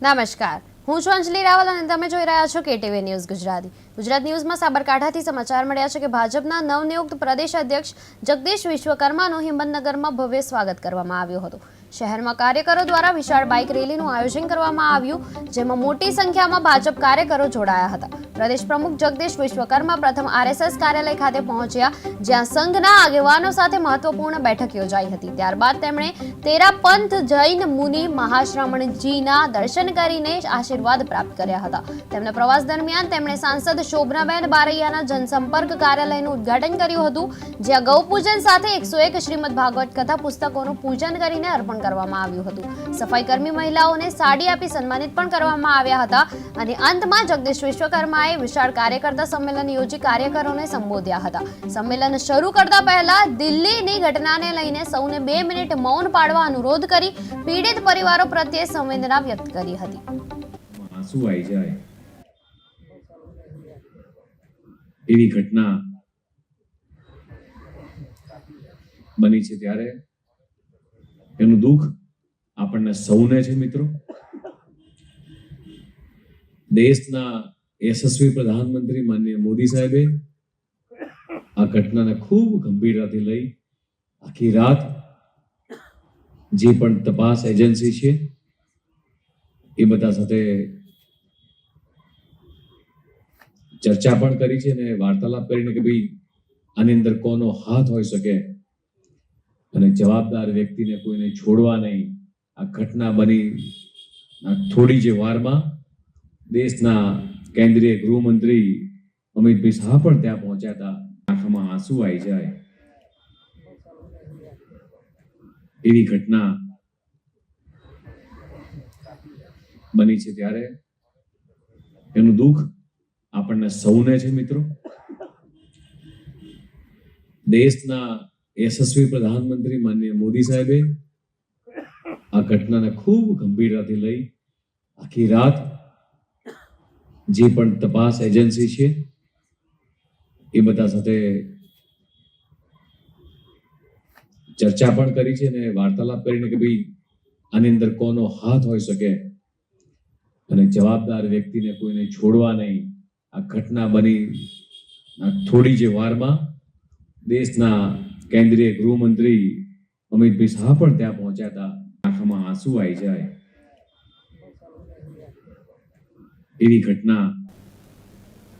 નમસ્કાર, હું છું અંજલિ રાવલ અને તમે જોઈ રહ્યા છો કેટીવી ન્યૂઝ ગુજરાતી. ગુજરાત ન્યૂઝમાં સાબરકાંઠાથી સમાચાર મળ્યા છે કે ભાજપના નવનિયુક્ત પ્રદેશ અધ્યક્ષ જગદીશ વિશ્વકર્માનું હિંમતનગરમાં ભવ્ય સ્વાગત કરવામાં આવ્યું હતું. શહેરમાં કાર્યકરો દ્વારા વિશાળ બાઇક રેલીનું આયોજન કરવામાં આવ્યું, જેમાં મોટી સંખ્યામાં ભાજપ કાર્યકરો જોડાયા હતા. પ્રદેશ પ્રમુખ જગદીશ વિશ્વકર્મા પ્રથમ આરએસએસ કાર્યાલય ખાતે પહોંચ્યા, જ્યાં સંઘના આગેવાનો સાથે મહત્વપૂર્ણ બેઠક યોજાઈ હતી. ત્યારબાદ તેમણે તેરા પંથ જૈન મુનિ મહાશ્રમણજીના દર્શન કરીને આશીર્વાદ પ્રાપ્ત કર્યા હતા. તેમના પ્રવાસ દરમિયાન તેમણે સાંસદ શોભનાબેન બારૈયાના જનસંપર્ક કાર્યાલયનું ઉદ્ઘાટન કર્યું હતું, જ્યાં ગૌપૂજન સાથે 101 શ્રીમદ ભાગવત કથા પુસ્તકોનું પૂજન કરીને અર્પણ કરવામાં આવ્યું હતું. સફાઈ કર્મી મહિલાઓને સાડી આપી સન્માનિત પણ કરવામાં આવ્યા હતા અને અંતમાં જગદીશ વિશ્વકર્માએ વિશાળ કાર્યકર્તા સંમેલન યોજી કાર્યકરોને સંબોધ્યા હતા. સંમેલન શરૂ કરતા પહેલા દિલ્હીની ઘટનાને લઈને સૌને 2 મિનિટ મૌન પાળવા અનુરોધ કરી પીડિત પરિવારો પ્રત્યે સંવેદના વ્યક્ત કરી હતી. આંસુ આવી જાય એવી ઘટના બની છે ત્યારે એનું દુઃખ આપણને સૌને છે. મિત્રો, દેશના યશસ્વી પ્રધાનમંત્રી માનનીય મોદી સાહેબે આ ઘટનાને ખૂબ ગંભીરતાથી લઈ આખી રાત જે પણ તપાસ એજન્સી છે એ બધા સાથે ચર્ચા પણ કરી છે અને વાર્તાલાપ કરીને કે ભાઈ આની અંદર કોનો હાથ હોઈ શકે અને જવાબદાર વ્યક્તિને કોઈને છોડવા નહીં. આ ઘટના બની થોડી જ વારમાં દેશના કેન્દ્રીય ગૃહમંત્રી અમિતભાઈ શાહ પણ ત્યાં પહોંચ્યા હતા. આંખમાં આંસુ આવી જાય એવી ઘટના બની છે ત્યારે એનું દુઃખ આપણને સૌને છે. મિત્રો, દેશના યશસ્વી પ્રધાનમંત્રી માનનીય મોદી સાહેબે આ ઘટનાને ખૂબ ગંભીરતાથી લઈ આખી રાત જે પણ તપાસ એજન્સી છે એ બધા સાથે ચર્ચા પણ કરી છે અને વાર્તાલાપ કરીને કે ભાઈ આની અંદર કોનો હાથ હોઈ શકે અને જવાબદાર વ્યક્તિને કોઈને છોડવા નહીં. આ ઘટના બની થોડી જ વારમાં દેશના કેન્દ્રીય ગૃહમંત્રી અમિતભાઈ શાહ પણ ત્યાં પહોંચ્યા હતા. આંખમાં આંસુ આવી જાય એવી ઘટના